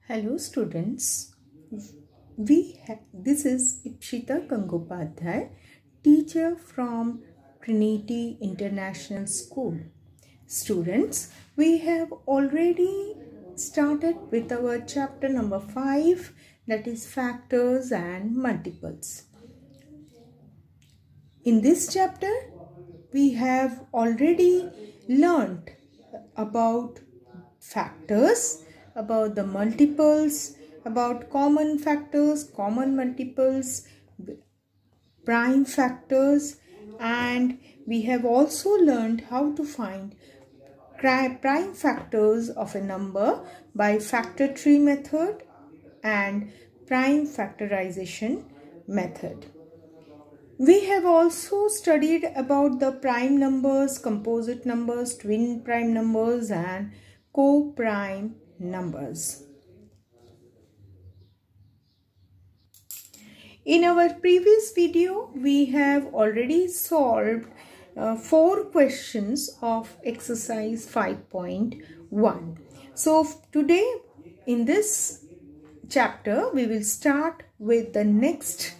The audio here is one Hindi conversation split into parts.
Hello students, this is Ipshita Gangopadhyay, teacher from Trinity International School. Students, we have already started with our chapter number 5, that is factors and multiples. In this chapter, we have already learned about factors, about the multiples, about common factors, common multiples, prime factors, and we have also learned how to find prime factors of a number by factor tree method and prime factorization method. We have also studied about the prime numbers, composite numbers, twin prime numbers, and co-prime numbers. In our previous video, we have already solved 4 questions of exercise 5.1. So today in this chapter, we will start with the next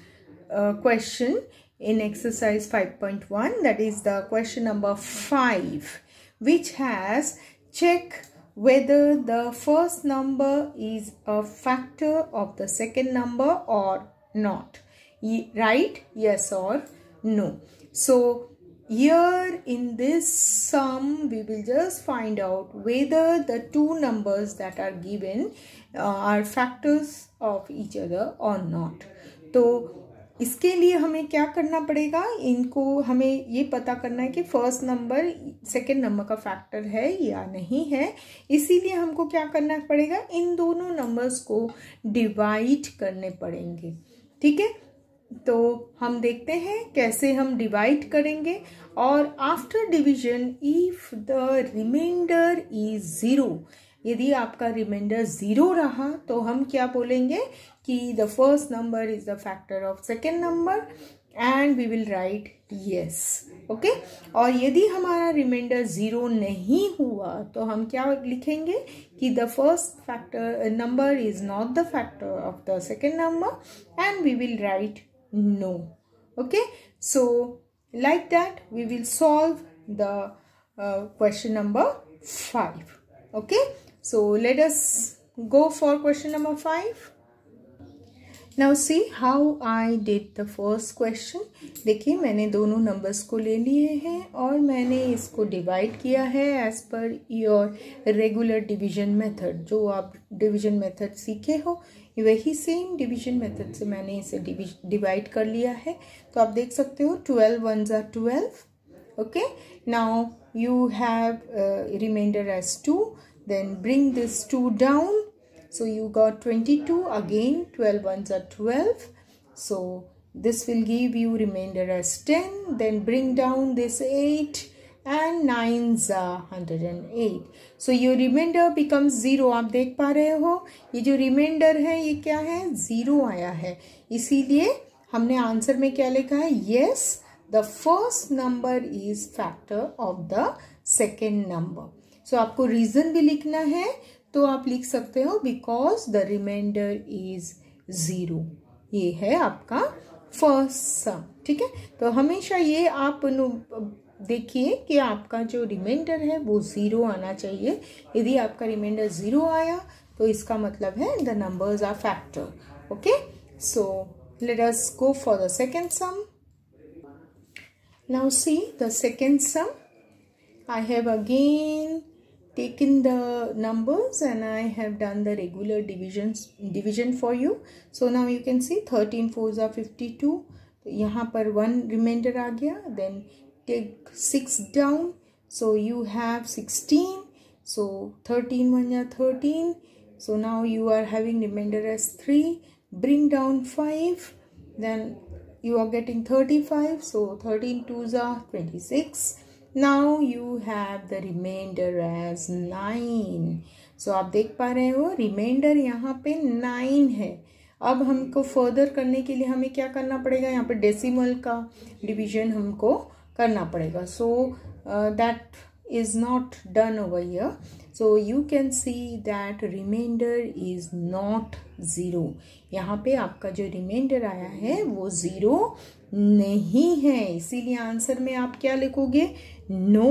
question in exercise 5.1, that is the question number 5, which has check whether the first number is a factor of the second number or not. Right? Yes or no. So here in this sum, we will just find out whether the two numbers that are given are factors of each other or not. तो इसके लिए हमें क्या करना पड़ेगा, इनको हमें ये पता करना है कि फर्स्ट नंबर सेकेंड नंबर का फैक्टर है या नहीं है. इसीलिए हमको क्या करना पड़ेगा, इन दोनों नंबर्स को डिवाइड करने पड़ेंगे. ठीक है, तो हम देखते हैं कैसे हम डिवाइड करेंगे. और after division if the remainder is 0, यदि आपका रिमाइंडर 0 रहा तो हम क्या बोलेंगे कि the first number is the factor of second number and we will write yes. Okay, और यदि हमारा रिमाइंडर 0 नहीं हुआ तो हम क्या लिखेंगे कि the first factor number is not the factor of the second number and we will write no. Okay, so like that we will solve the question number 5. Okay, so let us go for question number 5. Now see how I did the first question. देखिए मैंने दोनों नंबर्स को ले लिए हैं और मैंने इसको डिवाइड किया है as per your regular division method. जो आप डिवीजन मेथड सीखे हो वही सेम डिवीजन मेथड से मैंने इसे डिवाइड कर लिया है. तो आप देख सकते हो 12 ones are 12. Okay, now you have remainder as 2. Then bring this 2 down. So you got 22. Again 12 ones are 12. So this will give you remainder as 10. Then bring down this 8 and 9s are 108. So your remainder becomes 0. आप देख पा रहे हो ये जो रिमाइंडर है ये क्या है, 0 आया है. इसीलिए हमने आंसर में क्या लिखा है, yes the first number is factor of the second number. So आपको रीजन भी लिखना है तो आप लिख सकते हो बिकॉज द रिमाइंडर इज 0. ये है आपका फर्स्ट सम. ठीक है, तो हमेशा ये आप देखिए कि आपका जो रिमाइंडर है वो 0 आना चाहिए. यदि आपका रिमाइंडर 0 आया तो इसका मतलब है the numbers are factor. Okay, so let us go for the second sum. Now see the second sum. I have again taken the numbers and I have done the regular division for you. So now you can see 13 4s are 52. तो यहाँ पर 1 रिमाइंडर आ गया. Then take 6 down. So you have 16. So 13 1 are 13. So now you are having remainder as 3. Bring down 5. Then you are getting 35. So 13 2s are 26. Now you have the remainder as 9. So आप देख पा रहे हो रिमाइंडर यहाँ पे 9 है. अब हमको फर्दर करने के लिए हमें क्या करना पड़ेगा, यहाँ पे डेसिमल का डिवीजन हमको करना पड़ेगा. So that is not done over here. So you can see that remainder is not 0. यहाँ पे आपका जो रिमाइंडर आया है वो 0 नहीं है, इसीलिए आंसर में आप क्या लिखोगे? No,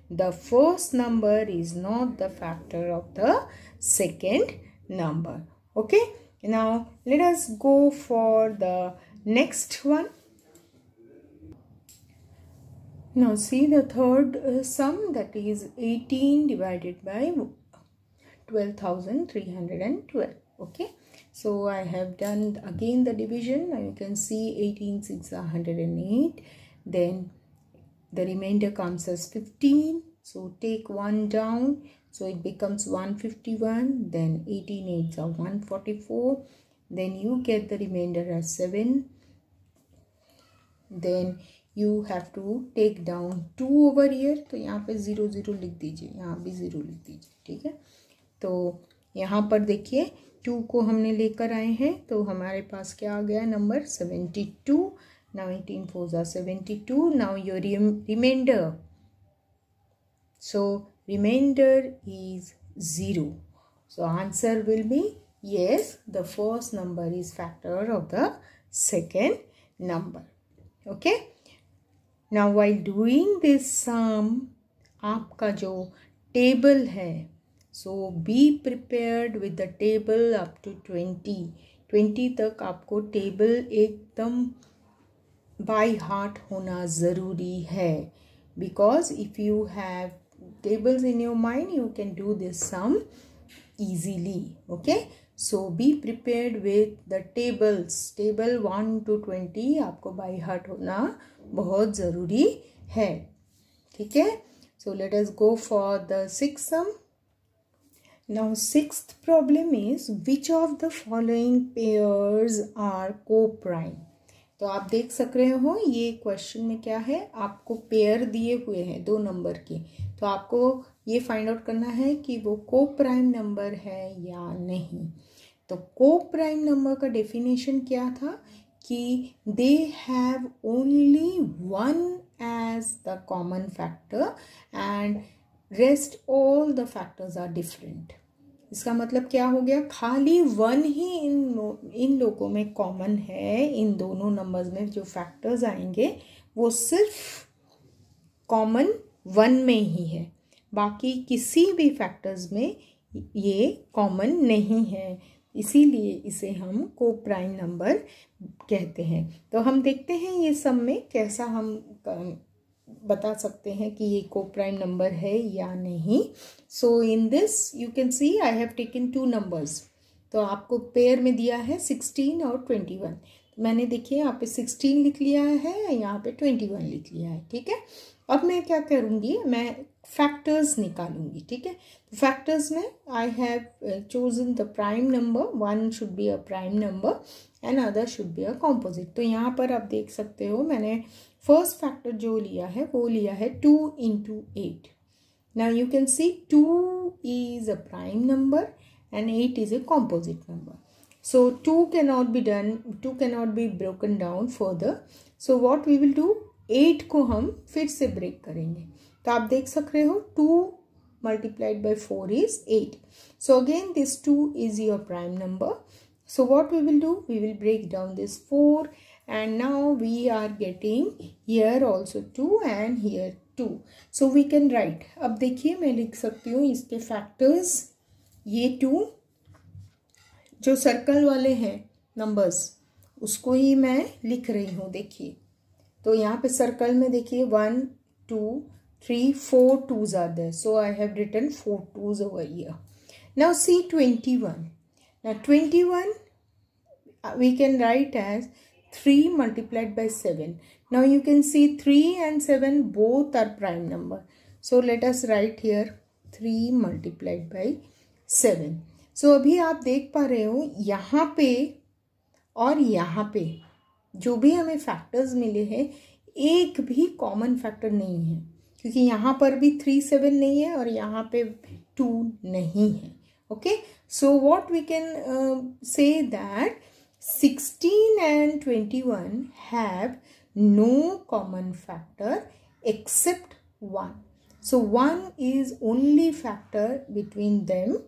the first number is not the factor of the second number. Okay, now let us go for the next one. Now see the third sum, that is 18 divided by 12,312. Okay, so I have done again the division. Now you can see 18 6 are 108. Then the remainder comes as 15. So take 1 down. So it becomes 151. Then 18 8s are 144. Then you get the remainder as 7. Then you have to take down 2 over here. तो यहाँ पे 0 0 लिख दीजिए, यहाँ भी 0 लिख दीजिए, ठीक है। तो यहाँ पर देखिए 2 को हमने लेकर आए हैं, तो हमारे पास क्या आ गया number? 72. Now 18 4s are 72. Now your remainder. So remainder is 0. So answer will be yes, the first number is factor of the second number. Okay. Now while doing this sum, आपका जो टेबल है, so be prepared with the table up to 20 तक आपको टेबल एकदम बाय हार्ट होना ज़रूरी है, because if you have tables in your mind you can do this sum easily. Okay, so be prepared with the tables. Table 1 to 20 आपको बाय हार्ट होना बहुत ज़रूरी है, ठीक है। So let us go for the sixth sum. Now sixth problem is which of the following pairs are co-prime. तो आप देख सक रहे हो ये क्वेश्चन में क्या है, आपको पेयर दिए हुए हैं 2 नंबर के, तो आपको ये फाइंड आउट करना है कि वो को प्राइम नंबर है या नहीं। तो को प्राइम नंबर का डेफिनेशन क्या था कि they have only 1 as the common factor and rest all the factors are different. इसका मतलब क्या हो गया, खाली 1 ही इन लोगों में कॉमन है, इन दोनों नंबर्स में जो फैक्टर्स आएंगे वो सिर्फ कॉमन 1 में ही है, बाकी किसी भी फैक्टर्स में ये कॉमन नहीं है, इसीलिए इसे हम को प्राइम नंबर कहते हैं। तो हम देखते हैं ये सम में कैसा हम बता सकते हैं कि ये को प्राइम नंबर है या नहीं। So in this you can see I have taken 2 numbers. तो आपको पेयर में दिया है 16 और 21। तो मैंने देखिए यहाँ पे 16 लिख लिया है, यहाँ पे 21 लिख लिया है, ठीक है। अब मैं क्या करूँगी, मैं फैक्टर्स निकालूंगी, ठीक है। तो फैक्टर्स में I have chosen the prime number, 1 should be a prime number and other should be a composite. तो यहाँ पर आप देख सकते हो मैंने फर्स्ट फैक्टर जो लिया है वो लिया है 2 into 8. Now you can see 2 is a prime number and 8 is a composite number. So 2 cannot be done, 2 cannot be broken down further. So what we will do, 8 को हम फिर से ब्रेक करेंगे। तो आप देख सक रहे हो 2 multiplied by 4 is 8. So again this 2 is your prime number. So what we will do, we will break down this 4 and now we are getting here also 2 and here 2. So we can write, अब देखिए मैं लिख सकती हूँ इसके फैक्टर्स, ये 2 जो सर्कल वाले हैं नंबर्स उसको ही मैं लिख रही हूँ, देखिए। तो यहाँ पे सर्कल में देखिए 1 2 3 4 2s are there. So I have written 4 2s over here. Now see 21. Now 21 we can write as 3 multiplied by 7. Now you can see 3 and 7 both are prime number. So let us write here 3 multiplied by 7. So अभी आप देख पा रहे हो यहाँ पे और यहाँ पे जो भी हमें फैक्टर्स मिले हैं एक भी कॉमन फैक्टर नहीं है, क्योंकि यहाँ पर भी 3 7 नहीं है और यहाँ पे 2 नहीं है। Okay, so what we can say that 16 and 21 have no common factor except 1. So 1 is only factor between them,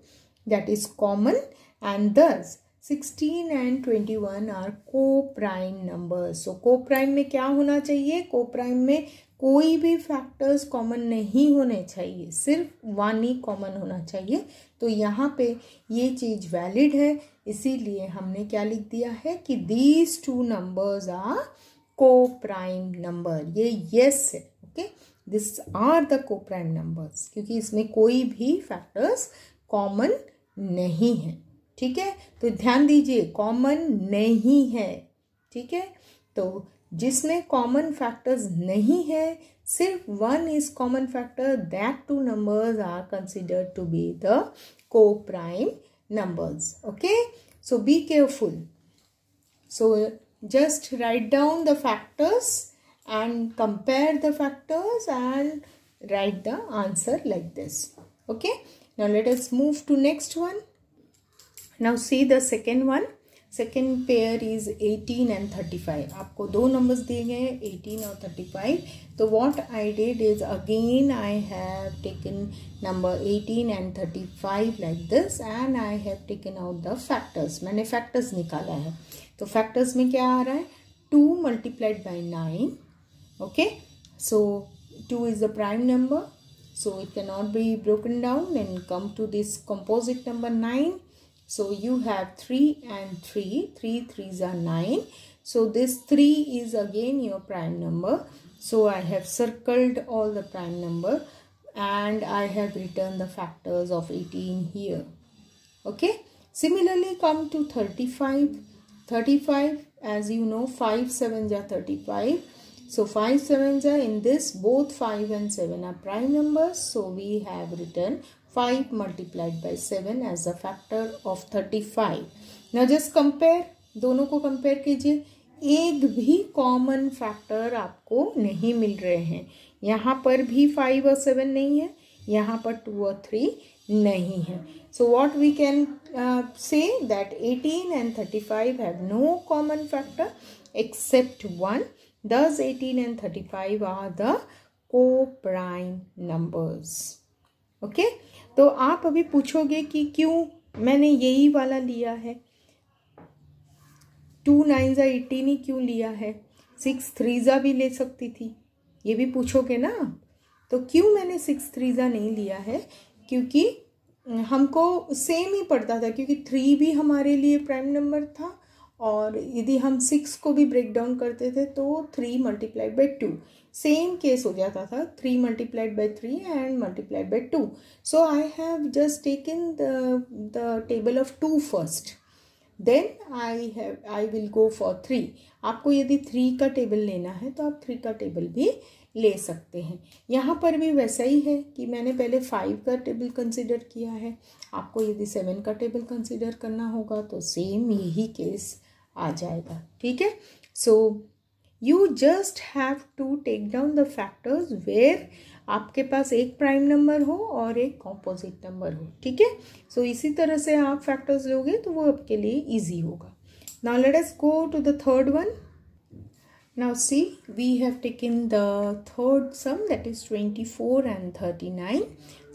that is common, and thus 16 and 21 are co-prime numbers. So co-prime में क्या होना चाहिए? co-prime में कोई भी फैक्टर्स कॉमन नहीं होने चाहिए, सिर्फ 1 ही कॉमन होना चाहिए। तो यहाँ पे ये चीज़ वैलिड है, इसीलिए हमने क्या लिख दिया है कि these two numbers are co-prime number। ये yes है, okay, this are the co-prime numbers, क्योंकि इसमें कोई भी फैक्टर्स कॉमन नहीं है। ठीक है, तो ध्यान दीजिए, कॉमन नहीं है। ठीक है, तो जिसमें कॉमन फैक्टर्स नहीं है, सिर्फ 1 is common factor, that two numbers are considered to be the co-prime numbers। Okay, so be careful. So just write down the factors and compare the factors and write the answer like this। Okay, now let us move to next one। Now see the second one। Second pair is 18 and 35। आपको दो नंबर्स दिए गए हैं 18 और 35। तो what I did is again I have taken number 18 and 35 like this and I have taken out the factors. मैंने फैक्टर्स निकाला है, तो फैक्टर्स में क्या आ रहा है? 2 multiplied by 9। Okay, so 2 is the prime number, so it cannot be broken down and come to this composite number 9। So you have 3 and 3, 3 3s are 9. So this 3 is again your prime number. So I have circled all the prime number and I have written the factors of 18 here. Okay. Similarly, come to 35. 35, as you know, 5 7s are 35. So 5 7s are in this, both 5 and 7 are prime numbers. So we have written 5 multiplied by 7 as a factor of 35। Now just compare, दोनों को कंपेयर कीजिए। एक भी कॉमन फैक्टर आपको नहीं मिल रहे हैं। यहाँ पर भी 5 और 7 नहीं है, यहाँ पर 2 और 3 नहीं है। So what we can say that 18 and 35 have no common factor except 1. Thus 18 and 35 are the co-prime numbers। Okay, तो आप अभी पूछोगे कि क्यों मैंने यही वाला लिया है, 2 9s 18 ही क्यों लिया है, 6 3s भी ले सकती थी, ये भी पूछोगे ना। तो क्यों मैंने 6 3s नहीं लिया है? क्योंकि हमको सेम ही पड़ता था, क्योंकि 3 भी हमारे लिए प्राइम नंबर था, और यदि हम 6 को भी ब्रेक डाउन करते थे तो 3 multiplied by 2 सेम केस हो जाता था, 3 multiplied by 3 and multiplied by 2। So I have just taken the table of 2 first, then I will go for 3। आपको यदि 3 का टेबल लेना है तो आप 3 का टेबल भी ले सकते हैं। यहाँ पर भी वैसा ही है कि मैंने पहले 5 का टेबल कंसिडर किया है, आपको यदि 7 का टेबल कंसिडर करना होगा तो सेम यही केस आ जाएगा। ठीक है, so you just have to take down the factors where आपके पास एक प्राइम नंबर हो और एक कॉम्पोजिट नंबर हो। ठीक है, सो इसी तरह से आप फैक्टर्स लोगे तो वो आपके लिए इजी होगा। Now let us go to the third one. Now see, we have taken the third sum, that is 24 and 39.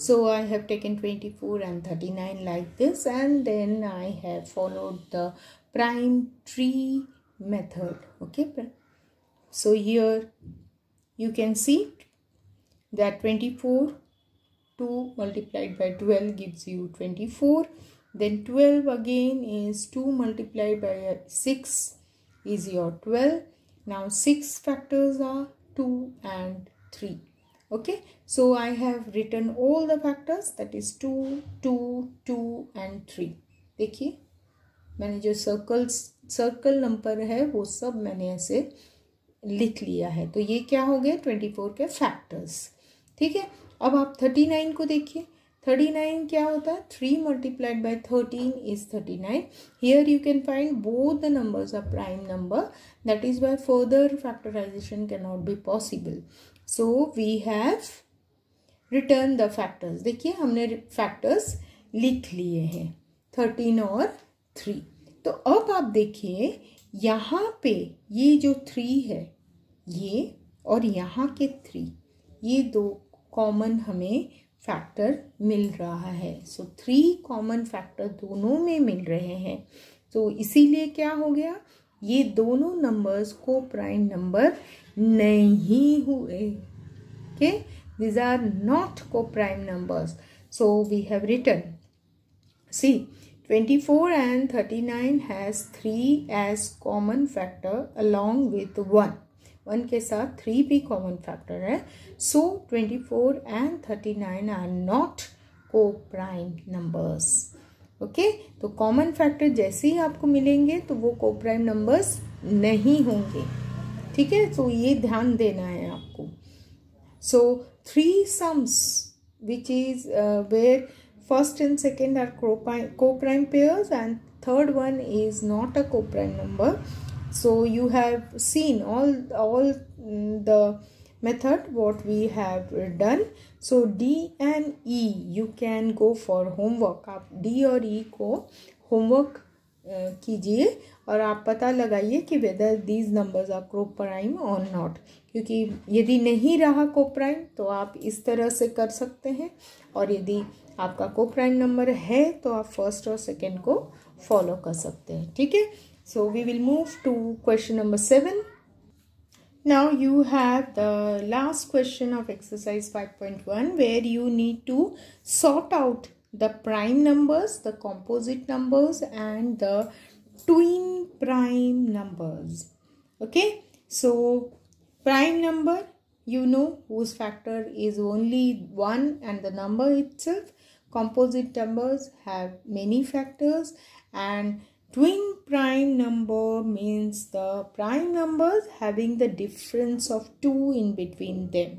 So I have taken 24 and 39 like this, and then I have followed the prime tree method। Okay, so here you can see that 24, 2 multiplied by 12 gives you 24. Then 12 again is 2 multiplied by 6 is your 12. Now 6 factors are 2 and 3। Okay, so I have written all the factors, that is 2 2 2 and 3। देखिए मैंने जो सर्कल नंबर है वो सब मैंने ऐसे लिख लिया है। तो ये क्या हो गए? 24 के फैक्टर्स। ठीक है, अब आप 39 को देखिए। 39 क्या होता है? 3 multiplied by 13 is 39। Here you can find both the numbers are prime number, that is why further factorization cannot be possible। So we have written the factors। देखिए हमने फैक्टर्स लिख लिए हैं 13 और 3। तो अब आप देखिए यहाँ पे ये जो 3 है ये, और यहाँ के 3, ये दो कॉमन हमें फैक्टर मिल रहा है। सो 3 कॉमन फैक्टर दोनों में मिल रहे हैं। तो इसीलिए क्या हो गया, ये दोनों नंबर्स को प्राइम नंबर नहीं हुए। Okay, these are not co-prime numbers. So we have written, see, 24 and 39 has 3 as common factor along with 1. 1 के साथ 3 भी common factor है. So 24 and 39 are not co-prime numbers. Okay, तो कॉमन फैक्टर जैसे ही आपको मिलेंगे तो वो co-prime numbers नहीं होंगे. ठीक है, तो ये ध्यान देना है आपको. So 3 sums, which is where first and second are co-prime pairs and third one is not a co-prime number. So you have seen all the method what we have done. So D and E you can go for homework. आप D और E को homework कीजिए और आप पता लगाइए कि whether these numbers are co-prime or not. क्योंकि यदि नहीं रहा co-prime तो आप इस तरह से कर सकते हैं, और यदि आपका co-prime नंबर है तो आप फर्स्ट और सेकेंड को फॉलो कर सकते हैं. ठीक है, so we will move to question number 7. Now you have the last question of exercise 5.1 where you need to sort out the prime numbers, the composite numbers and the twin prime numbers. Okay, so prime number, you know, whose factor is only 1 and the number itself. Composite numbers have many factors, and twin prime number means the prime numbers having the difference of 2 in between them.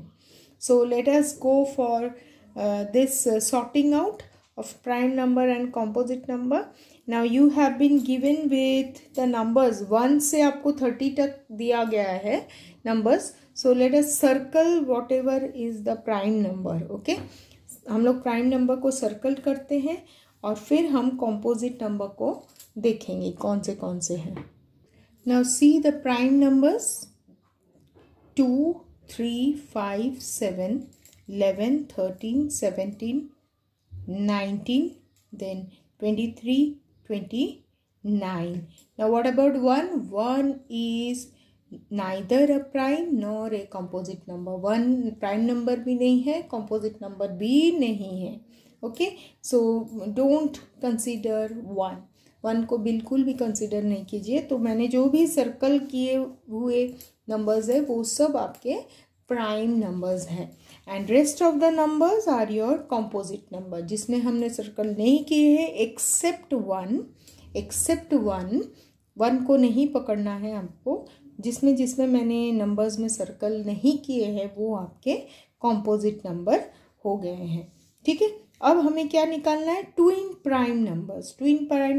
So let us go for this sorting out of prime number and composite number. Now you have been given with the numbers 1 से आपको 30 तक दिया गया है numbers. So let us circle whatever is the prime number. Okay, हम लोग प्राइम नंबर को सर्कल करते हैं और फिर हम कॉम्पोजिट नंबर को देखेंगे कौन से हैं. Now see the prime numbers 2, 3, 5, 7, 11, 13, 17, 19, then 23, 29. Now what about 1? 1 is neither a prime nor a composite number. 1 prime number भी नहीं है, composite नंबर भी नहीं है. ओके, सो डोंट कंसीडर 1 को बिल्कुल भी कंसीडर नहीं कीजिए. तो मैंने जो भी सर्कल किए हुए नंबर्स है वो सब आपके प्राइम नंबर्स हैं, and rest of the numbers are your composite number जिसमें हमने सर्कल नहीं किए हैं एक्सेप्ट 1 को नहीं पकड़ना है आपको. जिसमें मैंने नंबर्स में सर्कल नहीं किए हैं वो आपके कॉम्पोजिट नंबर हो गए हैं. ठीक है, अब हमें क्या निकालना है, ट्विन प्राइम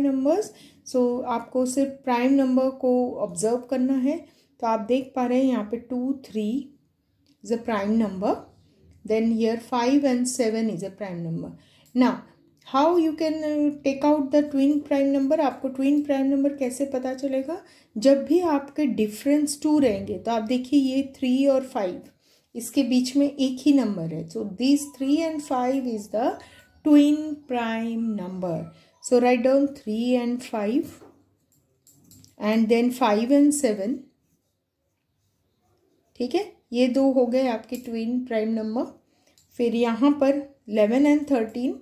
नंबर्स. सो आपको सिर्फ प्राइम नंबर को ऑब्जर्व करना है. तो आप देख पा रहे हैं यहाँ पे 2, 3 is a prime number, then here 5 and 7 is a prime number. Now how you can take out the twin prime number. आपको ट्विन प्राइम नंबर कैसे पता चलेगा, जब भी आपके डिफरेंस 2 रहेंगे. तो आप देखिए ये 3 और 5 इसके बीच में एक ही नंबर है. So this 3 and 5 is the twin prime number. So write down 3 and 5 and then 5 and 7. ठीक है, ये 2 हो गए आपके ट्विन प्राइम नंबर. फिर यहाँ पर 11 and 13.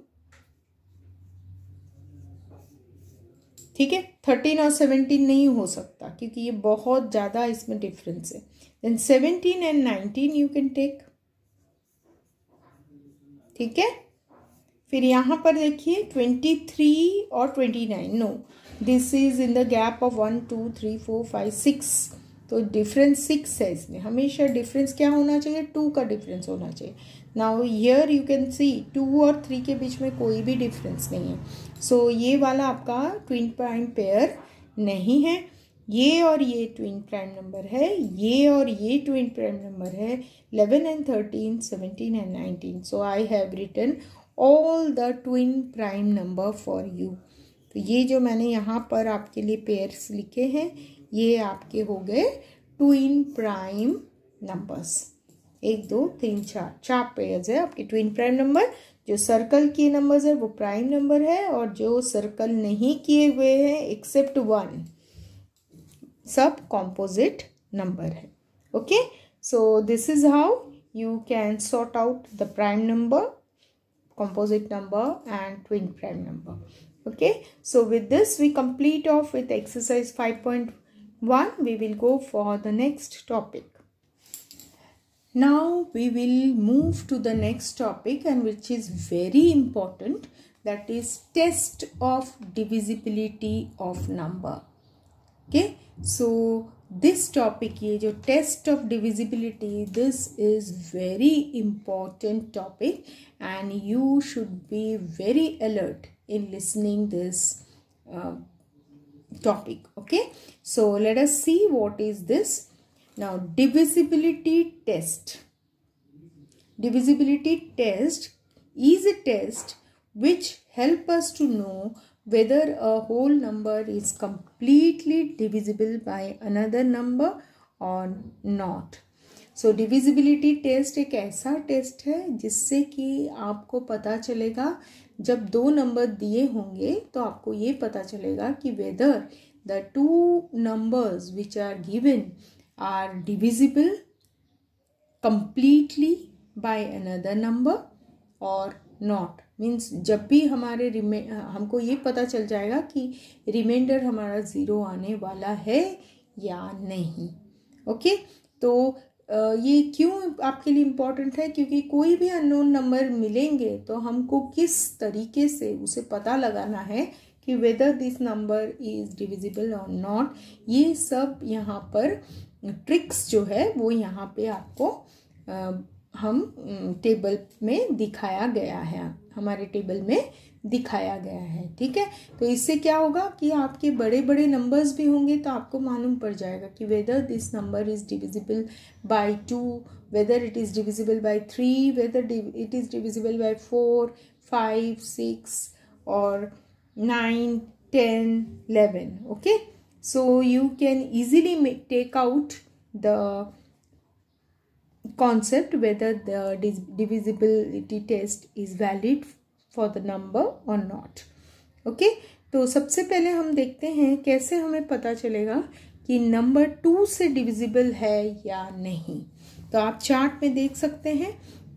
ठीक है, 13 और 17 नहीं हो सकता क्योंकि ये बहुत ज़्यादा इसमें डिफरेंस है. Then 17 and 19 you can take. ठीक है, फिर यहाँ पर देखिए 23 और 29. No, this is in the gap of 1, 2, 3, 4, 5, 6. तो डिफरेंस 6 है इसमें. हमेशा डिफरेंस क्या होना चाहिए, 2 का डिफरेंस होना चाहिए. नाउ हियर यू कैन सी 2 और 3 के बीच में कोई भी डिफरेंस नहीं है. सो ये वाला आपका ट्विन प्राइम पेयर नहीं है. ये और ये ट्विन प्राइम नंबर है, ये और ये ट्विन प्राइम नंबर है. 11 and 13, 17 and 19. So I have written all the twin prime number for you. तो ये जो मैंने यहाँ पर आपके लिए पेयर्स लिखे हैं ये आपके हो गए ट्विन प्राइम नंबर्स. 1 2 3 4, 4 पेयर्स है आपके ट्विन प्राइम नंबर। जो सर्कल किए नंबर्स है वो प्राइम नंबर है, और जो सर्कल नहीं किए हुए हैं एक्सेप्ट 1 सब कॉम्पोजिट नंबर है। Okay, so this is how you can sort out the prime number, composite number and twin prime number. Okay, so with this we complete off with exercise 5.1. We will go for the next topic. Now we will move to the next topic, and which is very important, that is test of divisibility of number. Okay, so this topic, ये जो test of divisibility, this is very important topic and you should be very alert in listening this topic. Okay, so let us see what is this. Now divisibility test. Divisibility test is a test which help us to know whether a whole number is completely divisible by another number or not. So divisibility test एक ऐसा टेस्ट है जिससे कि आपको पता चलेगा, जब दो नंबर दिए होंगे तो आपको ये पता चलेगा कि whether the two numbers which are given are divisible completely by another number or not. Means जब भी हमारे हमको ये पता चल जाएगा कि रिमाइंडर हमारा 0 आने वाला है या नहीं. ओके, तो ये क्यों आपके लिए इम्पोर्टेंट है, क्योंकि कोई भी अननोन नंबर मिलेंगे तो हमको किस तरीके से उसे पता लगाना है कि whether this number is divisible और नॉट. ये सब यहाँ पर ट्रिक्स जो है वो यहाँ पे आपको हम टेबल में दिखाया गया है, हमारे टेबल में दिखाया गया है. ठीक है, तो इससे क्या होगा कि आपके बड़े बड़े नंबर्स भी होंगे तो आपको मालूम पड़ जाएगा कि whether this number is divisible by 2, weather it is divisible by 3, weather it is divisible by 4, 5, 6 और 9, 10, 11. Okay, so you can easily take out the concept whether the divisibility test is valid for the number or not. Okay, तो सबसे पहले हम देखते हैं कैसे हमें पता चलेगा कि नंबर 2 से डिविजिबल है या नहीं. तो आप चार्ट में देख सकते हैं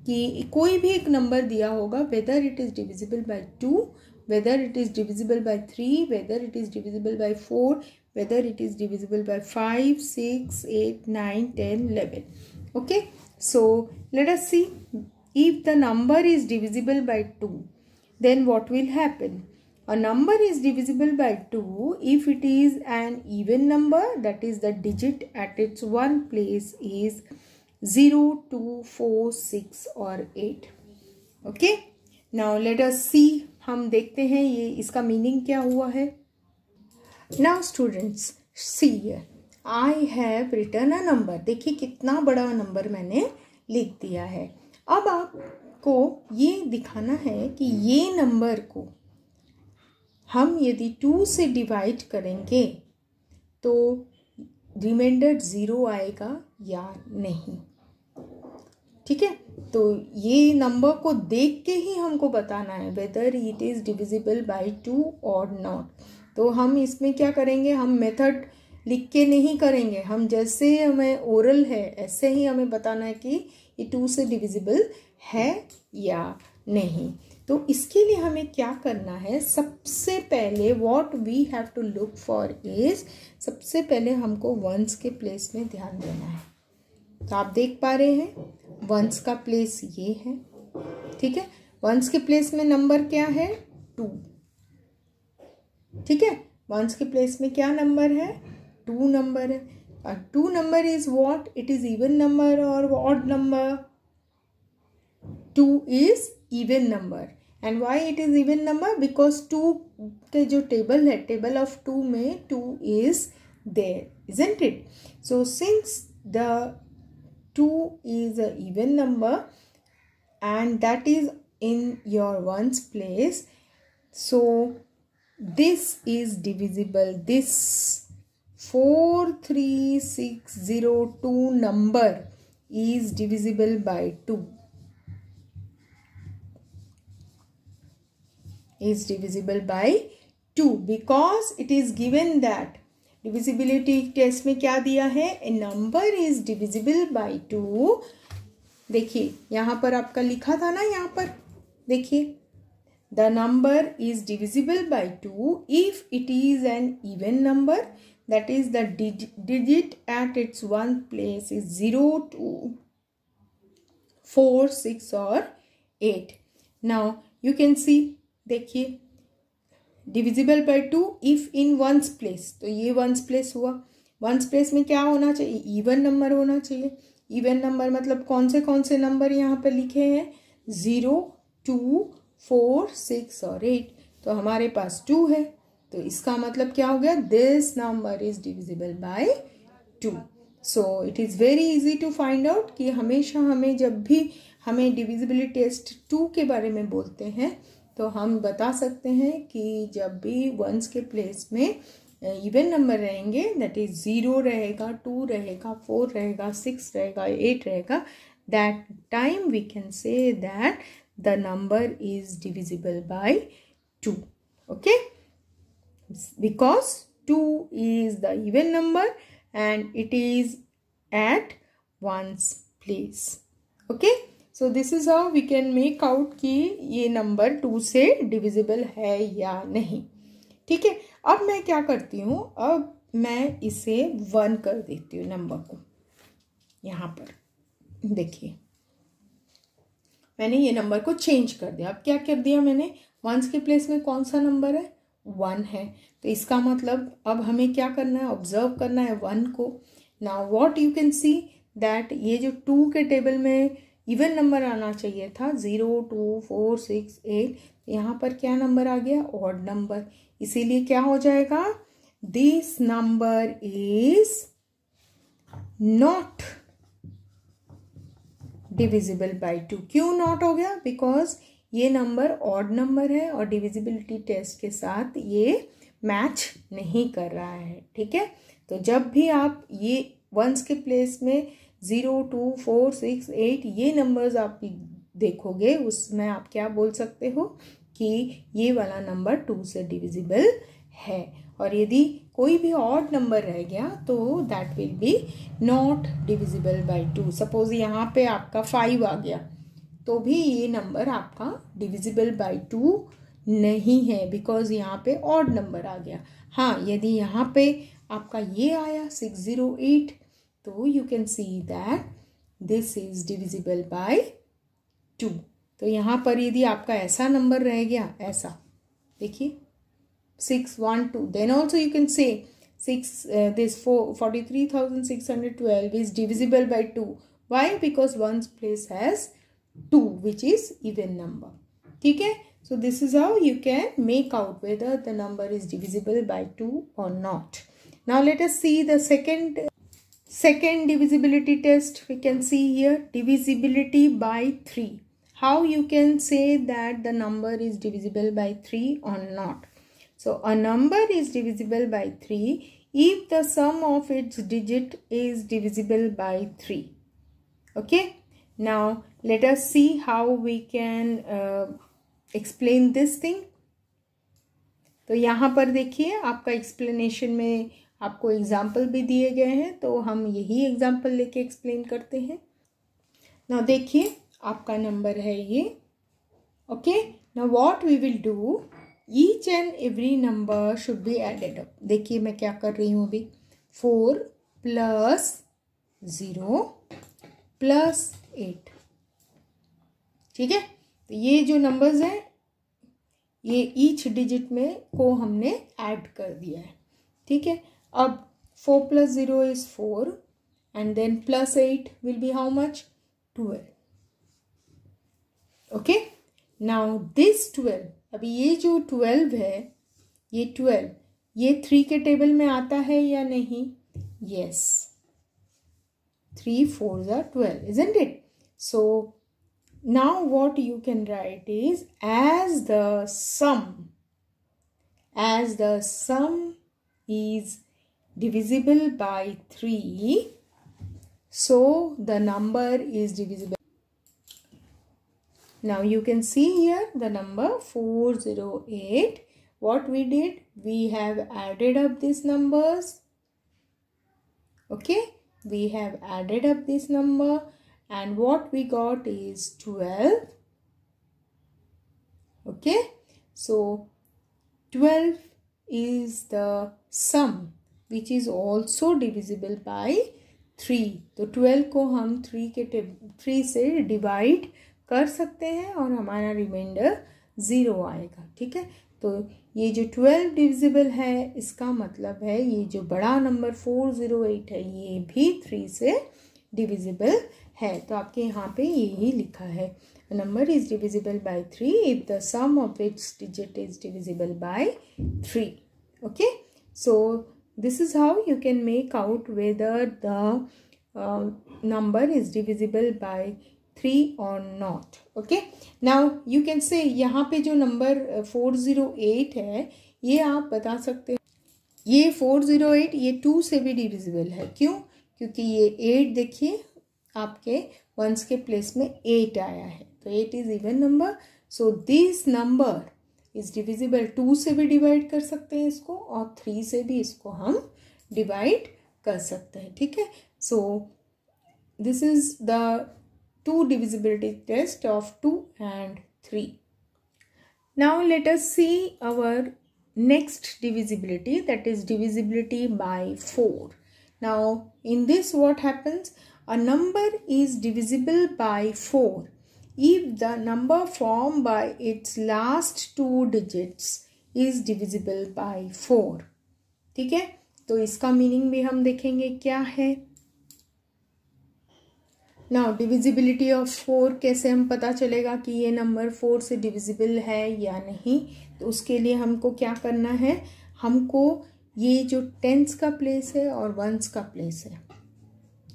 कि कोई भी एक नंबर दिया होगा, whether it is divisible by 2, whether it is divisible by 3, whether it is divisible by 4, whether it is divisible by 5, 6, 8, 9, 10, 11. Okay, so let us see if the number is divisible by 2, then what will happen. A number is divisible by 2 if it is an even number, that is the digit at its one place is 0, 2, 4, 6 or 8. Okay, now let us see, हम देखते हैं ये इसका मीनिंग क्या हुआ है. Now students, see here. I have written a number. देखिए कितना बड़ा नंबर मैंने लिख दिया है. अब आपको ये दिखाना है कि ये नंबर को हम यदि 2 से डिवाइड करेंगे तो रिमाइंडर 0 आएगा या नहीं. ठीक है, तो ये नंबर को देख के ही हमको बताना है weather it is divisible by 2 और नॉट. तो हम इसमें क्या करेंगे, हम मेथड लिख के नहीं करेंगे, हम जैसे हमें ओरल है ऐसे ही हमें बताना है कि ये 2 से डिविजिबल है या नहीं. तो इसके लिए हमें क्या करना है, सबसे पहले what we have to look for is, सबसे पहले हमको वंस के प्लेस में ध्यान देना है. तो आप देख पा रहे हैं वंस का प्लेस ये है. ठीक है, वंस के प्लेस में नंबर क्या है, 2. ठीक है, वंस के प्लेस में क्या नंबर है, 2 नंबर है. और 2 number is what, it is even number और odd number. 2 is even number. And why it is even number, because 2 के जो टेबल है, टेबल ऑफ 2 में 2 is there, isn't it. So since the 2 is an even number and that is in your ones place, so this is divisible. This 43602 number is divisible by 2? Is divisible by 2 because it is given that divisibility test में क्या दिया है? A number is divisible by 2. देखिए यहाँ पर आपका लिखा था ना, यहाँ पर देखिए the number is divisible by 2 if it is an even number, that is the digit at its one place is 0, 2, 4, 6 or 8. Now you can see, देखिए divisible by 2 if in ones place, तो ये वंस प्लेस हुआ. वंस प्लेस में क्या होना चाहिए? इवन नंबर होना चाहिए. इवन नंबर मतलब कौन से नंबर यहाँ पर लिखे हैं? 0, 2, 4, 6 और 8. तो हमारे पास 2 है, तो इसका मतलब क्या हो गया? This number is divisible by 2. So it is very easy to find out कि हमेशा हमें जब भी हमें डिविजिबिलिटी टेस्ट 2 के बारे में बोलते हैं तो हम बता सकते हैं कि जब भी वंस के प्लेस में इवन नंबर रहेंगे, दैट इज 0 रहेगा, 2 रहेगा, 4 रहेगा, 6 रहेगा, 8 रहेगा, that time we can say that the number is divisible by 2. Okay, because 2 is the even number and it is at one's place. Okay, so this is how we can make out कि ये नंबर 2 से डिविजिबल है या नहीं. ठीक है, अब मैं क्या करती हूँ, अब मैं इसे 1 कर देती हूँ नंबर को. यहाँ पर देखिए मैंने ये नंबर को चेंज कर दिया. अब क्या कर दिया मैंने? वंस के प्लेस में कौन सा नंबर है? 1 है. तो इसका मतलब अब हमें क्या करना है? ऑब्जर्व करना है 1 को. Now what you can see that ये जो 2 के टेबल में इवन नंबर आना चाहिए था 0, 2, 4, 6, 8, यहाँ पर क्या नंबर आ गया? Odd number. इसीलिए क्या हो जाएगा? This number is not divisible by 2. क्यों नॉट हो गया? बिकॉज ये नंबर ऑड नंबर है और डिविजिबिलिटी टेस्ट के साथ ये मैच नहीं कर रहा है. ठीक है, तो जब भी आप ये वंस के प्लेस में 0, 2, 4, 6, 8 ये नंबर्स आप देखोगे, उसमें आप क्या बोल सकते हो कि ये वाला नंबर 2 से डिविजिबल है. और यदि कोई भी ऑड नंबर रह गया तो that will be not divisible by 2. Suppose यहाँ पे आपका 5 आ गया तो भी ये नंबर आपका डिविजिबल बाय 2 नहीं है, बिकॉज यहाँ पे ऑड नंबर आ गया. हाँ, यदि यहाँ पे आपका ये आया 608 तो you can see that this is divisible by 2. तो यहाँ पर यदि आपका ऐसा नंबर रह गया, ऐसा देखिए 612, then also you can say this 43,612 is divisible by 2. Why? Because one's place has 2 which is even number. ठीक है, so this is how you can make out whether the number is divisible by 2 or not. Now let us see the second divisibility test. We can see here divisibility by 3. How you can say that the number is divisible by 3 or not? So a number is divisible by 3 if the sum of its digit is divisible by 3. Okay, now let us see how we can explain this thing. तो यहाँ पर देखिए आपका एक्सप्लेनेशन में आपको एग्जाम्पल भी दिए गए हैं, तो हम यही एग्जाम्पल लेके एक्सप्लेन करते हैं. ना देखिए आपका नंबर है ये. Okay, now what we will do, each and every number should be added up. देखिए मैं क्या कर रही हूँ अभी, 4 + 0 + 8. ठीक है, तो ये जो नंबर्स हैं ये ईच डिजिट में को हमने ऐड कर दिया है. ठीक है, अब 4 + 0 is 4 and then +8 will be how much? 12. Okay, now this 12, अभी ये जो 12 है, ये 12 ये 3 के टेबल में आता है या नहीं? Yes, 3 4s are 12, isn't it? So now what you can write is as the sum is divisible by 3, So the number is divisible. Now you can see here the number 408. What we did, we have added up these numbers. Okay, we have added up this number and what we got is 12. Okay, so 12 is the sum which is also divisible by 3. तो 12 को हम 3 से डिवाइड कर सकते हैं और हमारा रिमाइंडर 0 आएगा. ठीक है, तो ये जो 12 डिविजिबल है इसका मतलब है ये जो बड़ा नंबर 408 है ये भी 3 से डिविजिबल है. तो आपके यहाँ पे यही लिखा है, number is divisible by 3 if the sum of its digit is divisible by 3. Okay, so this is how you can make out whether the number is divisible by 3 or not. Okay, now you can say यहाँ पे जो नंबर 408 है ये आप बता सकते हैं ये 408 ये 2 से भी डिविजिबल है. क्यों? क्योंकि ये 8 देखिए आपके वंस के प्लेस में 8 आया है तो 8 is even number. So this number is divisible. 2 से भी डिवाइड कर सकते हैं इसको और 3 से भी इसको हम डिवाइड कर सकते हैं. ठीक है, so this is the 2 divisibility test of 2 and 3. Now let us see our next divisibility, that is divisibility by 4. Now in this what happens, a number is divisible by 4 if the number formed by its last 2 digits is divisible by 4. ठीक है, तो इसका मीनिंग भी हम देखेंगे क्या है. नाउ डिविजिबिलिटी ऑफ 4 कैसे हम पता चलेगा कि ये नंबर 4 से डिविजिबल है या नहीं. तो उसके लिए हमको क्या करना है, हमको ये जो टेंस का प्लेस है और वंस का प्लेस है,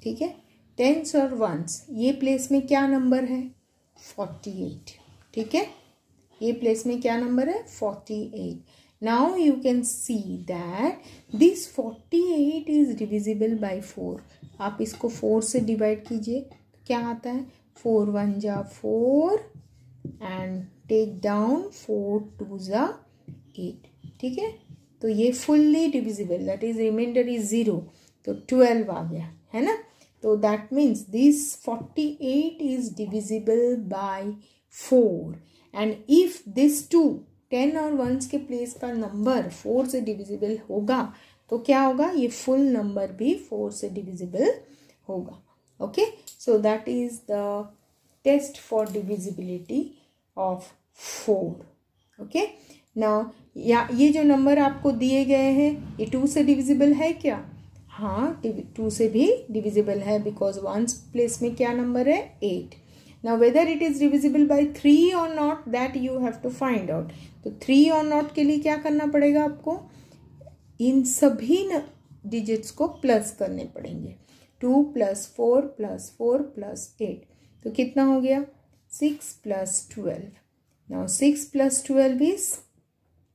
ठीक है, टेंस और वंस ये प्लेस में क्या नंबर है 48. ठीक है, ये प्लेस में क्या नंबर है 48. Now you can see that this 48 is divisible by 4. आप इसको 4 से डिवाइड कीजिए, क्या आता है 4 1 जा 4 एंड टेक डाउन 4 2 जा 8. ठीक है, तो ये fully divisible, that is remainder is 0, तो 12 आ गया है ना. तो that means this 48 is divisible by 4 and if this 2 10 और 1 के प्लेस का नंबर 4 से डिविजिबल होगा तो क्या होगा, ये फुल नंबर भी 4 से डिविजिबल होगा. Okay, so that is the test for divisibility of 4. Okay, now ये जो नंबर आपको दिए गए हैं ये 2 से डिविजिबल है क्या? हाँ, 2 से भी डिविजिबल है बिकॉज 1 प्लेस में क्या नंबर है 8. Now whether it is divisible by 3 or not that you have to find out. तो 3 और not के लिए क्या करना पड़ेगा आपको, इन सभी डिजिट्स को प्लस करने पड़ेंगे. 2 + 4 + 4 + 8 तो कितना हो गया 6 + 12. Now 6 + 12 is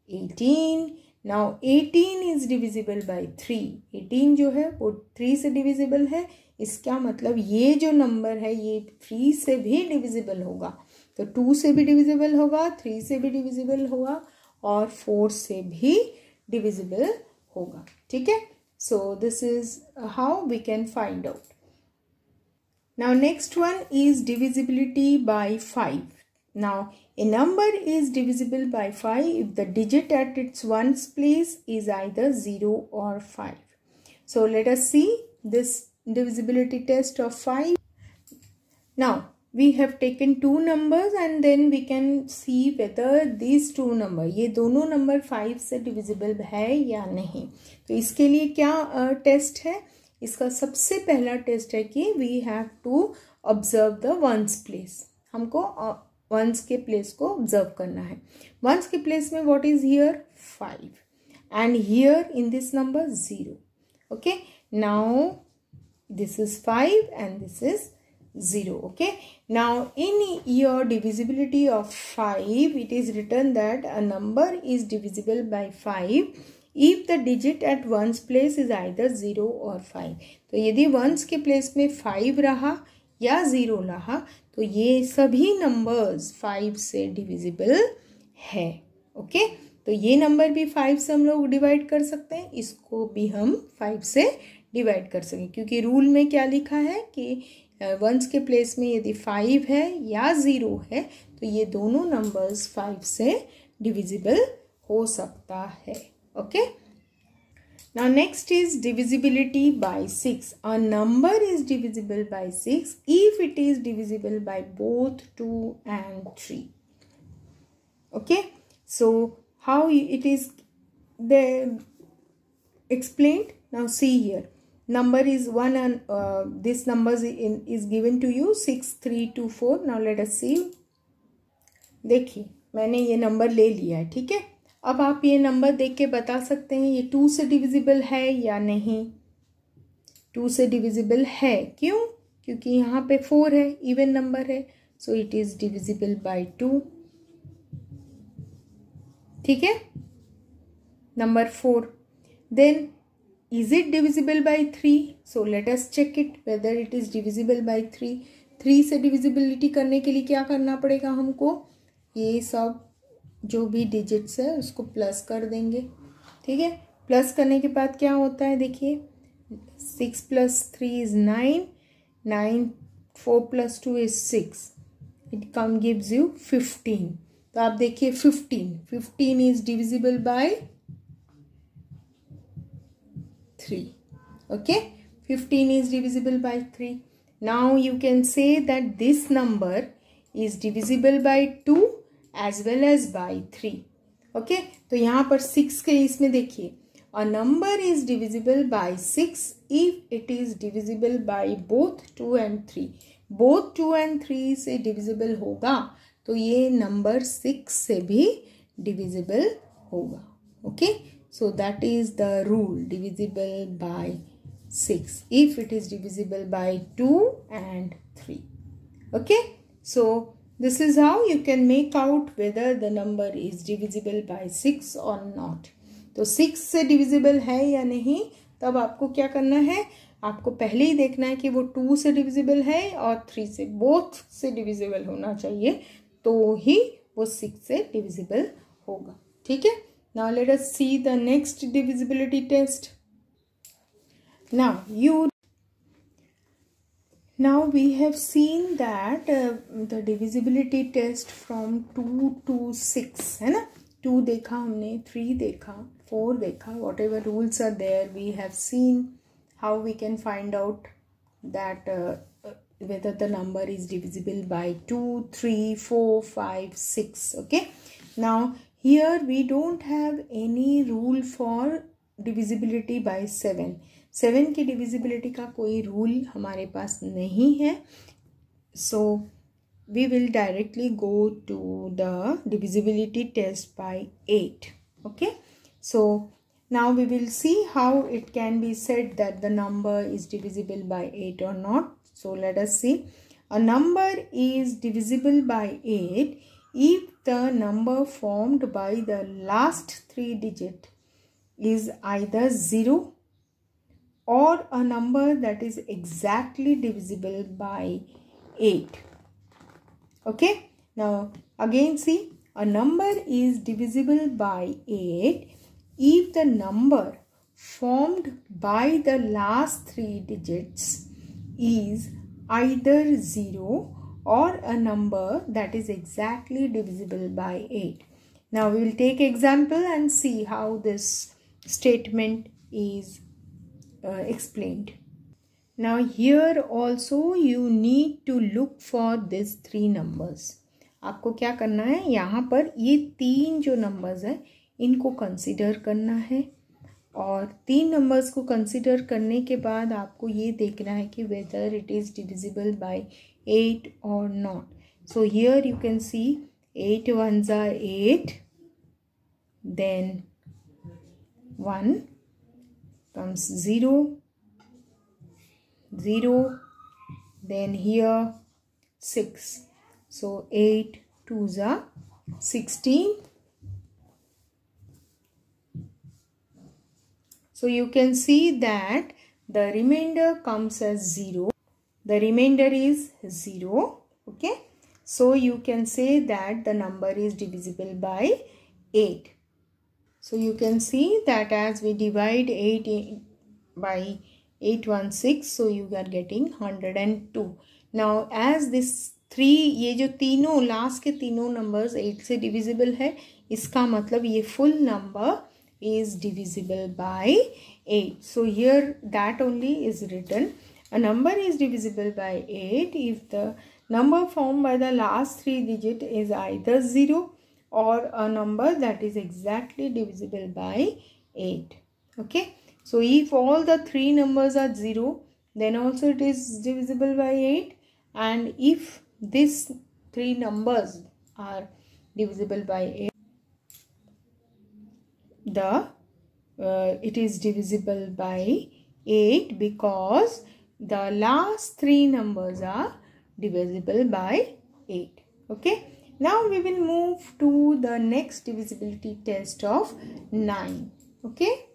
18. Now 18 is divisible by 3. 18 जो है वो 3 से डिविजिबल है. इसका मतलब ये जो नंबर है ये 3 से भी डिविजिबल होगा. तो 2 से भी डिविजिबल होगा, 3 से भी डिविजिबल होगा और 4 से भी डिविजिबल होगा. ठीक है, so this is how we can find out. Now next one is divisibility by 5. Now a number is divisible by 5 if the digit at its ones place is either 0 or 5. So let us see this divisibility test of 5. Now we have taken 2 numbers and then we can see whether these 2 number ये दोनों नंबर 5 से डिविजिबल है या नहीं. तो इसके लिए क्या टेस्ट है, इसका सबसे पहला टेस्ट है कि we have to observe the ones place. हमको वंस के प्लेस को ऑब्जर्व करना है. वंस के प्लेस में what is here 5 and here in this number 0. Okay, now this is 5 and this is 0. Okay, now in your divisibility of 5 it is written that a number is divisible by 5 if the digit at ones place is either 0 और 5। तो यदि वंस के प्लेस में 5 रहा या 0 रहा तो ये सभी नंबर्स 5 से डिविजिबल है। ओके, तो ये नंबर भी 5 से हम लोग डिवाइड कर सकते हैं, इसको भी हम 5 से डिवाइड कर सकें, क्योंकि रूल में क्या लिखा है कि वंस के प्लेस में यदि 5 है या 0 है तो ये दोनों नंबर्स 5 से डिविजिबल हो सकता है। Okay, now next is divisibility by 6. A number is divisible by 6 if it is divisible by both 2 and 3. Okay, so how it is explained? Now see here, number is 1 and this number is given to you 6 3 2 4. Now let us see. देखिए मैंने ये नंबर ले लिया है, ठीक है। अब आप ये नंबर देख के बता सकते हैं ये 2 से डिविजिबल है या नहीं। 2 से डिविजिबल है, क्यों? क्योंकि यहाँ पे 4 है, इवन नंबर है, so it is divisible by 2। ठीक है, number 4। Then is it divisible by 3? So let us check it whether it is divisible by 3। 3 से डिविजिबिलिटी करने के लिए क्या करना पड़ेगा हमको? ये सब जो भी डिजिट्स है उसको प्लस कर देंगे, ठीक है। प्लस करने के बाद क्या होता है, देखिए 6 + 3 is 9, 9 4 + 2 is 6, it come gives you 15। तो आप देखिए 15 is divisible by 3। Okay, 15 is divisible by 3. Now you can say that this number is divisible by 2 as well as by 3. Okay, तो यहाँ पर 6 के इसमें देखिए, a number is divisible by 6 if it is divisible by both 2 and 3. both 2 and 3 से divisible होगा तो ये नंबर 6 से भी divisible होगा। Okay, so that is the rule, divisible by 6 if it is divisible by 2 and 3. Okay, so this is how you can make out whether the number is divisible by 6 or not. तो 6 से divisible है या नहीं, तब आपको क्या करना है, आपको पहले ही देखना है कि वो 2 से divisible है और 3 से, both से divisible होना चाहिए, तो ही वो 6 से divisible होगा। ठीक है, now let us see the next divisibility test. Now we have seen that the divisibility test from 2 to 6 है ना। 2 देखा हमने, 3 देखा, 4 देखा, whatever rules are there we have seen how we can find out that whether the number is divisible by 2, 3, 4, 5, 6. Okay, now here we don't have any rule for divisibility by 7. 7 की डिविजिबिलिटी का कोई रूल हमारे पास नहीं है, so we will directly go to the divisibility test by 8. Okay, so now we will see how it can be said that the number is divisible by 8 और not. So let us see, a number is divisible by 8 if the number formed by the last 3 digit is either 0 or a number that is exactly divisible by 8. Okay, now again see, a number is divisible by 8 if the number formed by the last 3 digits is either 0 or a number that is exactly divisible by 8. Now we will take example and see how this statement is explained. Now here also you need to look for these 3 numbers. आपको क्या करना है, यहाँ पर ये 3 जो numbers है इनको consider करना है, और 3 numbers को consider करने के बाद आपको ये देखना है कि whether it is divisible by 8 or not. So here you can see 8 ones are 8, then 1 comes 0, 0, then here 6. So 8 twos are 16, So you can see that the remainder comes as 0. The remainder is 0. Okay. So you can say that the number is divisible by 8. So you can see that as we divide 8 by 816, so you are getting 102. Now as this 3, ये जो तीनों लास्ट के तीनों नंबर्स 8 से डिविजिबल है, इसका मतलब ये full number is divisible by 8. So here that only is written. A number is divisible by 8 if the number formed by the last 3 digits is either 0 or a number that is exactly divisible by 8. Okay. So if all the 3 numbers are 0, then also it is divisible by 8. And if these 3 numbers are divisible by 8, it is divisible by 8 because the last 3 numbers are divisible by 8. Okay. Now we will move to the next divisibility test of 9. Okay.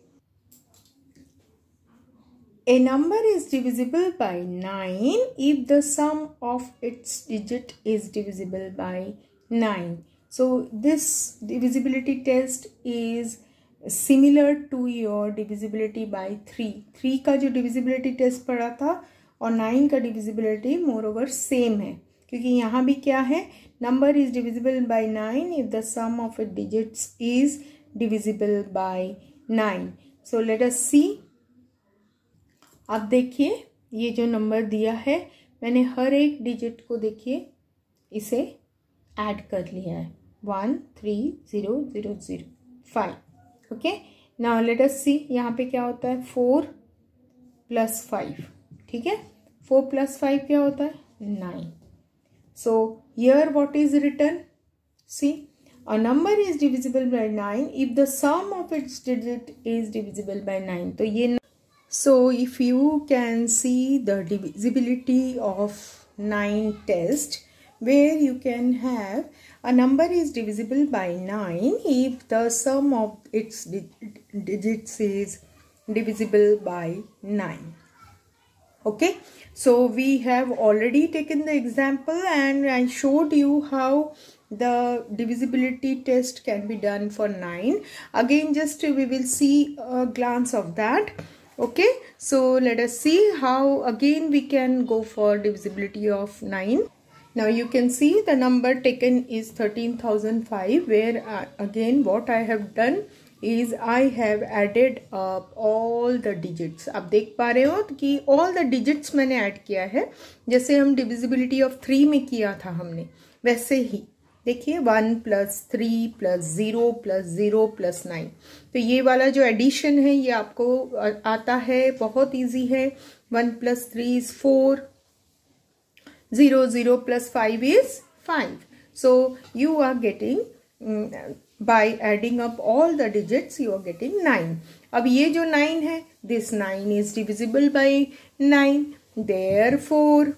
A number is divisible by 9 if the sum of its digit is divisible by 9. So this divisibility test is similar to your divisibility by 3. 3 का जो divisibility test पढ़ा था और 9 का divisibility moreover same है, क्योंकि यहाँ भी क्या है, number is divisible by 9 if the sum of its digits is divisible by 9. So let us see. अब देखिए ये जो नंबर दिया है, मैंने हर एक डिजिट को देखिए इसे ऐड कर लिया है 1 3 0 0 0 5. ओके. नाउ लेट अस सी यहाँ पे क्या होता है 4 + 5. ठीक है. 4 + 5 क्या होता है 9. So here what is written, see a number is divisible by 9 if the sum of its digit is divisible by 9. तो ये so if you can see the divisibility of 9 test, where you can have a number is divisible by 9 if the sum of its digits is divisible by 9. Okay, so we have already taken the example and I showed you how the divisibility test can be done for 9. Again, just we will see a glance of that. Okay, so let us see how again we can go for divisibility of 9. Now you can see the number taken is 13,005, where again what I have done is I have added up all the digits. आप देख पा रहे हो कि all the digits मैंने add किया है, जैसे हम divisibility of 3 में किया था हमने, वैसे ही देखिए 1 + 3 + 0 + 0 + 9. तो ये वाला जो एडिशन है ये आपको आता है, बहुत इजी है. 1 + 3 is 4, 0 0 + 5 is 5. So you are getting by adding up all the digits you are getting 9. अब ये जो 9 है, this 9 is divisible by 9. Therefore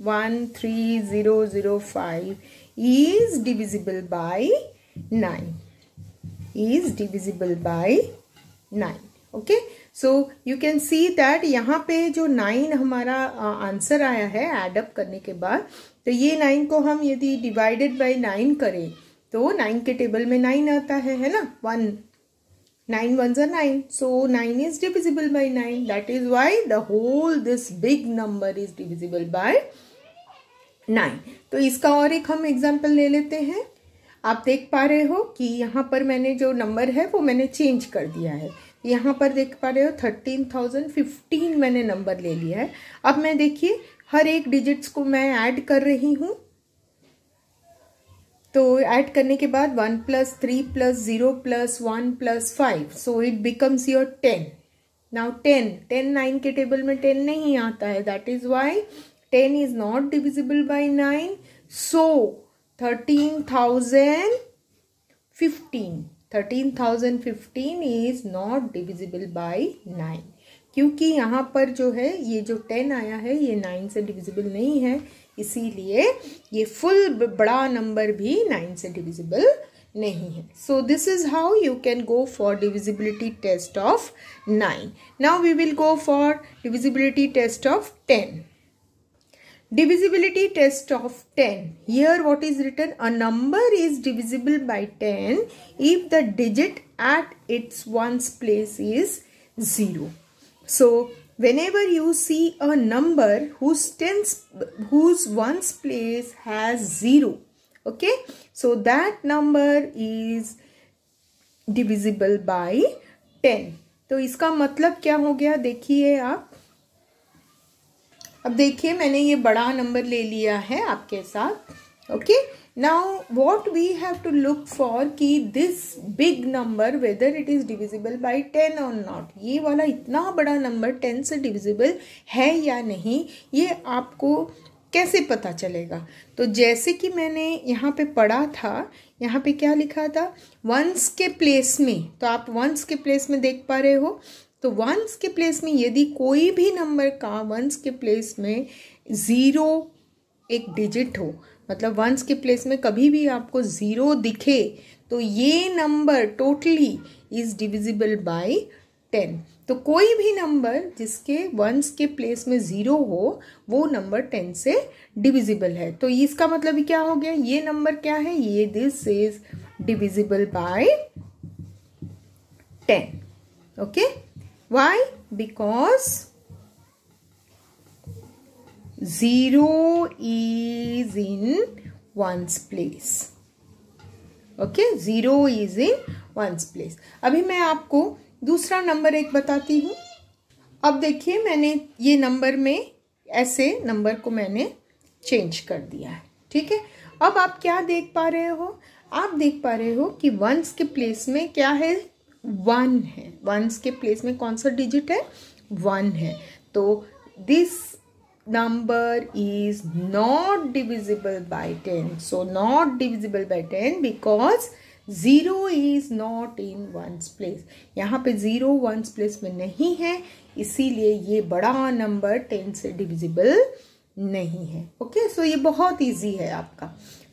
13005 is divisible by 9. Is divisible by 9. Okay, so you can see that यहाँ पे जो 9 हमारा आंसर आया है एड अप करने के बाद, तो ये 9 को हम यदि डिवाइडेड बाय 9 करें तो 9 के टेबल में 9 आता है ना. 1 9 1s are 9, so 9 is divisible by 9. That is why the whole this big number is divisible by 9. तो इसका और एक हम एग्जाम्पल ले लेते हैं. आप देख पा रहे हो कि यहाँ पर मैंने जो नंबर है वो मैंने चेंज कर दिया है. यहाँ पर देख पा रहे हो 13,015 मैंने नंबर ले लिया है. अब मैं देखिए हर एक डिजिट्स को मैं ऐड कर रही हूँ. तो ऐड करने के बाद 1 + 3 + 0 + 1 + 5, so it becomes your 10. Now 10 9 के टेबल में 10 नहीं आता है. That is why 10 is not divisible by 9. So 13,015 is not divisible by 9. क्योंकि यहाँ पर जो है ये जो 10 आया है ये 9 से डिविजिबल नहीं है, इसीलिए ये फुल बड़ा नंबर भी 9 से डिविजिबल नहीं है. So this is how you can go for divisibility test of 9. Now we will go for divisibility test of 10. Divisibility test of 10. Here what is written? A number is divisible by 10 if the digit at its ones place is 0. So whenever you see a number whose ones place has 0, okay, so that number is divisible by 10. तो इसका मतलब क्या हो गया, देखिए आप. अब देखिए मैंने ये बड़ा नंबर ले लिया है आपके साथ. Okay, now what we have to look for कि this big number whether it is divisible by 10 और नॉट. ये वाला इतना बड़ा नंबर 10 से डिविजिबल है या नहीं, ये आपको कैसे पता चलेगा. तो जैसे कि मैंने यहाँ पे पढ़ा था, यहाँ पे क्या लिखा था, वंस के प्लेस में. तो आप वंस के प्लेस में देख पा रहे हो. तो वंस के प्लेस में यदि कोई भी नंबर का वंस के प्लेस में 0 एक डिजिट हो, मतलब वंस के प्लेस में कभी भी आपको 0 दिखे, तो ये number totally is divisible by 10. तो कोई भी नंबर जिसके वंस के प्लेस में 0 हो, वो नंबर 10 से डिविजिबल है. तो इसका मतलब क्या हो गया, ये नंबर क्या है, ये this is divisible by 10. Okay, why? Because 0 is in ones place. Okay, 0 is in ones place. अभी मैं आपको दूसरा नंबर एक बताती हूँ. अब देखिए मैंने ये नंबर में ऐसे नंबर को मैंने चेंज कर दिया है. ठीक है, अब आप क्या देख पा रहे हो, आप देख पा रहे हो कि वंस के प्लेस में क्या है, 1 है. वंस के प्लेस में कौन सा डिजिट है, 1 है. तो this number is not divisible by 10. So not divisible by 10 because 0 is not in ones place. यहाँ पे 0 ones place में नहीं है, इसीलिए ये बड़ा नंबर 10 से डिविजिबल नहीं है. ओके, सो ये बहुत इजी है आपका.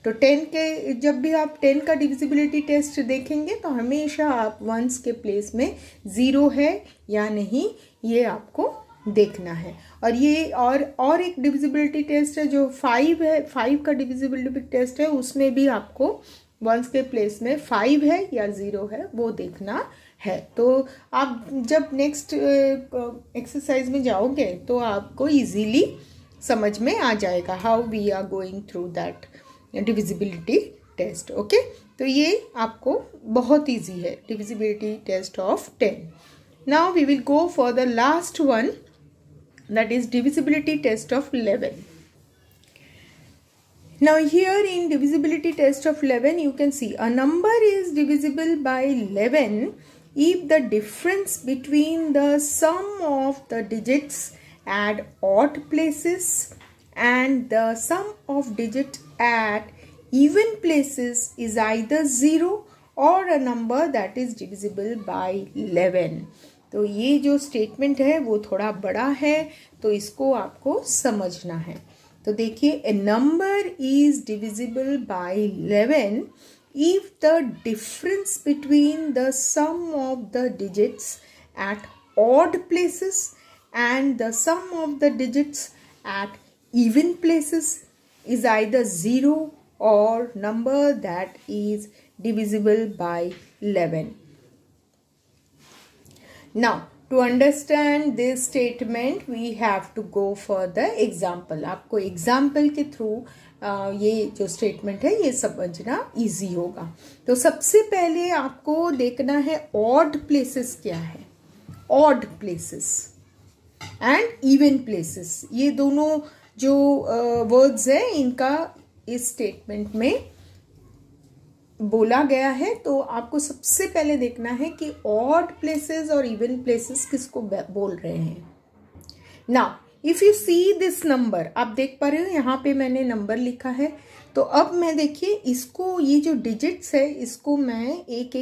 तो 10 के जब भी आप 10 का डिविजिबिलिटी टेस्ट देखेंगे तो हमेशा आप वंस के प्लेस में 0 है या नहीं ये आपको देखना है. और ये और एक डिविजिबिलिटी टेस्ट है जो 5 है. 5 का डिविजिबिलिटी टेस्ट है, उसमें भी आपको वंस के प्लेस में 5 है या 0 है वो देखना है. तो आप जब नेक्स्ट एक्सरसाइज में जाओगे तो आपको इजीली समझ में आ जाएगा how we are going through that divisibility test. Okay, तो ये आपको बहुत इजी है, divisibility test of 10. Now we will go for the last one, that is divisibility test of 11. Now here in divisibility test of 11 you can see a number is divisible by 11 if the difference between the sum of the digits at odd places and the sum of digits at even places is either 0 or a number that is divisible by 11. तो ये जो स्टेटमेंट है वो थोड़ा बड़ा है, तो इसको आपको समझना है. तो देखिए, a number is divisible by 11 if the difference between the sum of the digits at odd places and the sum of the digits at even places is either 0 और number that is divisible by 11. Now, to understand this statement, we have to go for the example. आपको example के through ये जो statement है ये समझना easy होगा. तो सबसे पहले आपको देखना है odd places क्या है. Odd places and even places, ये दोनों जो words है इनका इस statement में बोला गया है. तो आपको सबसे पहले देखना है कि ऑड प्लेसेस और इवन प्लेसेस किसको बोल रहे हैं. Now if you see this number, आप देख पा रहे हो यहाँ पे मैंने नंबर लिखा है. तो अब मैं देखिए इसको, ये जो डिजिट्स है इसको मैं एक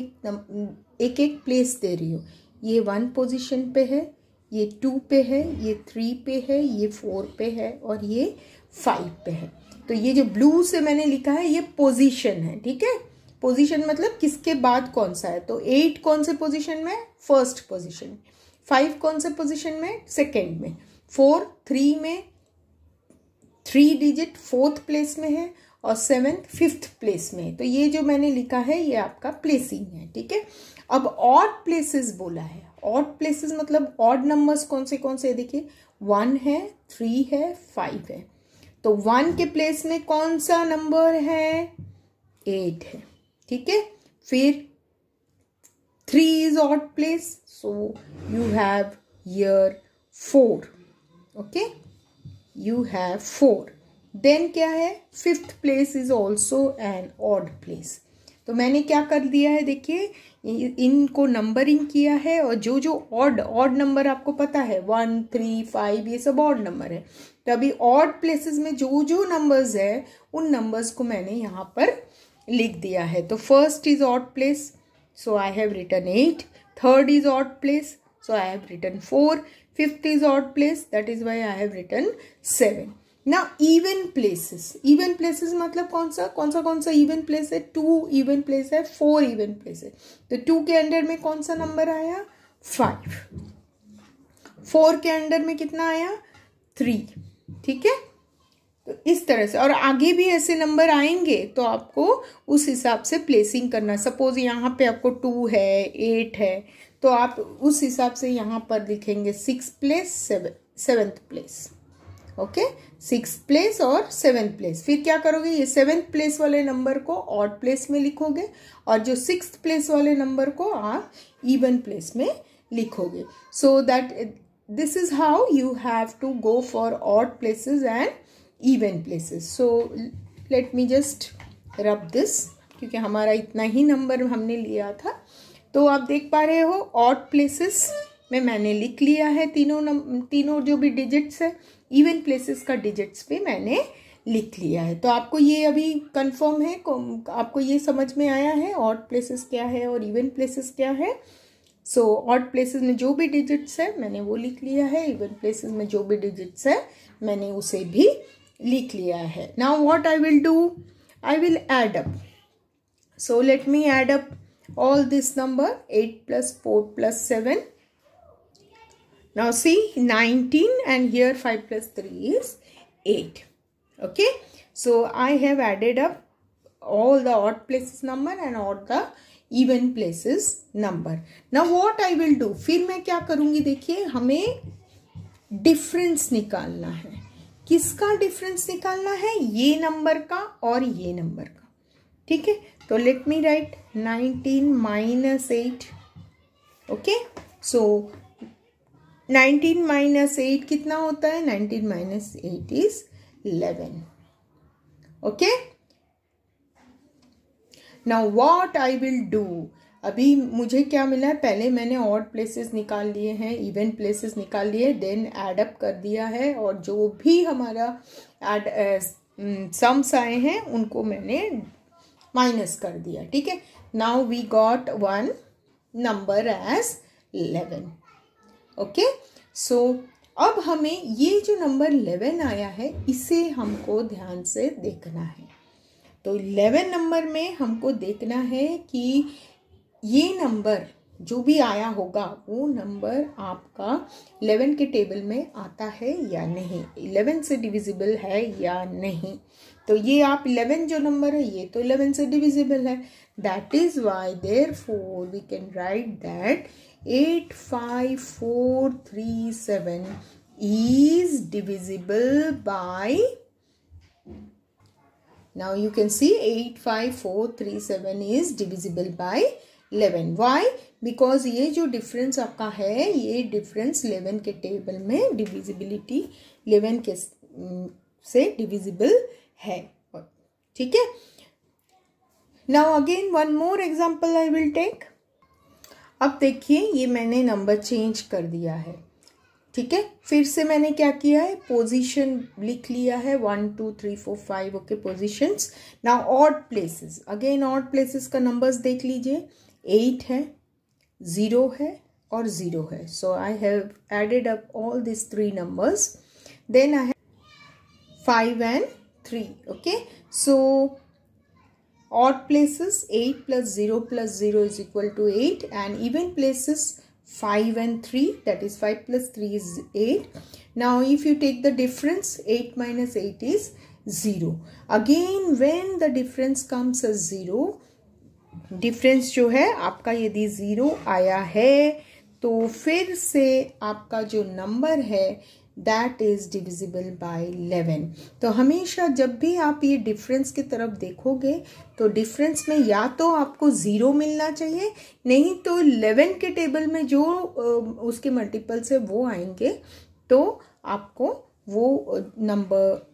एक प्लेस दे रही हूँ. ये 1 पोजीशन पे है, ये 2 पे है, ये 3 पे है, ये 4 पे है और ये 5 पे है. तो ये जो ब्लू से मैंने लिखा है ये पोजीशन है. ठीक है, पोजीशन मतलब किसके बाद कौन सा है, तो 8 कौन से पोजीशन में, फर्स्ट पोजीशन, 5 कौन से पोजीशन में, सेकेंड में, 4 3 में 3 डिजिट फोर्थ प्लेस में है और 7th फिफ्थ प्लेस में है। तो ये जो मैंने लिखा है ये आपका प्लेसिंग है, ठीक है। अब ऑड प्लेसेस बोला है, ऑड प्लेसेस मतलब ऑड नंबर्स कौन से देखिए 1 है, 3 है, 5 है। तो 1 के प्लेस में कौन सा नंबर है, 8 है, ठीक है। फिर 3 is odd place, so you have here 4, okay, you have 4। देन क्या है, 5th place is also an odd place. तो मैंने क्या कर दिया है, देखिए इनको नंबरिंग किया है, और जो जो ऑड नंबर आपको पता है 1 3 5 ये सब ऑड नंबर है। तो अभी ऑड प्लेसेस में जो जो नंबर्स है उन नंबर्स को मैंने यहाँ पर लिख दिया है। तो first is odd place, so I have written 8, third is odd place, so I have written 4, fifth is odd place, that is why I have written 7। ना इवन प्लेसेस मतलब कौन सा इवन प्लेस है, 2 इवन प्लेस है, 4 इवन प्लेस है। तो 2 के अंडर में कौन सा नंबर आया, 5, 4 के अंडर में कितना आया, 3, ठीक है। तो इस तरह से, और आगे भी ऐसे नंबर आएंगे तो आपको उस हिसाब से प्लेसिंग करना। सपोज यहाँ पे आपको 2 है, 8 है, तो आप उस हिसाब से यहाँ पर लिखेंगे 6th place, 7th place, okay, 6th place और 7th प्लेस। फिर क्या करोगे, ये 7th प्लेस वाले नंबर को ऑड प्लेस में लिखोगे और जो 6th प्लेस वाले नंबर को आप इवन प्लेस में लिखोगे। So that this is how you have to go for odd places and even places. So let me just rub this, क्योंकि हमारा इतना ही नंबर हमने लिया था। तो आप देख पा रहे हो ऑड प्लेसेस में मैंने लिख लिया है तीनों जो भी डिजिट्स है, इवन प्लेसेस का डिजिट्स पे मैंने लिख लिया है। तो आपको ये अभी कंफर्म है, आपको ये समझ में आया है ऑड प्लेसेस क्या है और इवन प्लेसेस क्या है। सो ऑड प्लेसेस में जो भी डिजिट्स है मैंने वो लिख लिया है, इवन प्लेसेस में जो भी डिजिट्स है मैंने उसे भी लिख लिया है। Now what I will do, I will add up. So let me add up all this number, 8 plus 4 plus 7. Now see 19 and here 5 plus 3 is 8. Okay. So I have added up all the odd places number and all the even places number. Now what I will do, फिर मैं क्या करूँगी, देखिए हमें डिफरेंस निकालना है। किसका डिफरेंस निकालना है, ये नंबर का और ये नंबर का, ठीक है। तो let me write 19 minus 8, okay. So 19 minus 8 कितना होता है, 19 minus 8 is 11, okay. Now what I will do, अभी मुझे क्या मिला है, पहले मैंने ऑड प्लेसेस निकाल लिए हैं, इवन प्लेसेस निकाल लिए, देन ऐड अप कर दिया है, और जो भी हमारा सम्स आए हैं उनको मैंने माइनस कर दिया, ठीक है। Now we got one number as 11, okay. So अब हमें ये जो नंबर 11 आया है इसे हमको ध्यान से देखना है। तो 11 नंबर में हमको देखना है कि ये नंबर जो भी आया होगा वो नंबर आपका 11 के टेबल में आता है या नहीं, 11 से डिविजिबल है या नहीं। तो ये आप 11 जो नंबर है ये तो 11 से डिविजिबल है, that is why therefore we can write that 85437 is divisible by, now you can see 85437 is divisible by 11. Why? Because ये जो डिफरेंस आपका है ये डिफरेंस 11 के टेबल में डिविजिबिलिटी 11 के से डिविजिबल है, ठीक है। Now again one more example I will take. अब देखिए ये मैंने नंबर चेंज कर दिया है, ठीक है। फिर से मैंने क्या किया है, पोजीशन लिख लिया है 1 2 3 4 5, okay, positions. Now odd places, again odd places का नंबर्स देख लीजिए, 8 है, 0 है और 0 है। So I have added up all this 3 numbers, then I have 5 and 3, okay। So odd places 8 plus 0 plus 0 is equal to 8, and even places 5 and 3, that is 5 plus 3 is 8. Now if you take the difference, 8 minus 8 is 0. Again when the difference comes as 0, difference जो है आपका यदि 0 आया है तो फिर से आपका जो नंबर है दैट इज डिविजिबल बाय 11. तो हमेशा जब भी आप ये डिफरेंस की तरफ देखोगे तो डिफरेंस में या तो आपको 0 मिलना चाहिए, नहीं तो 11 के टेबल में जो उसके मल्टीपल्स है वो आएंगे, तो आपको वो नंबर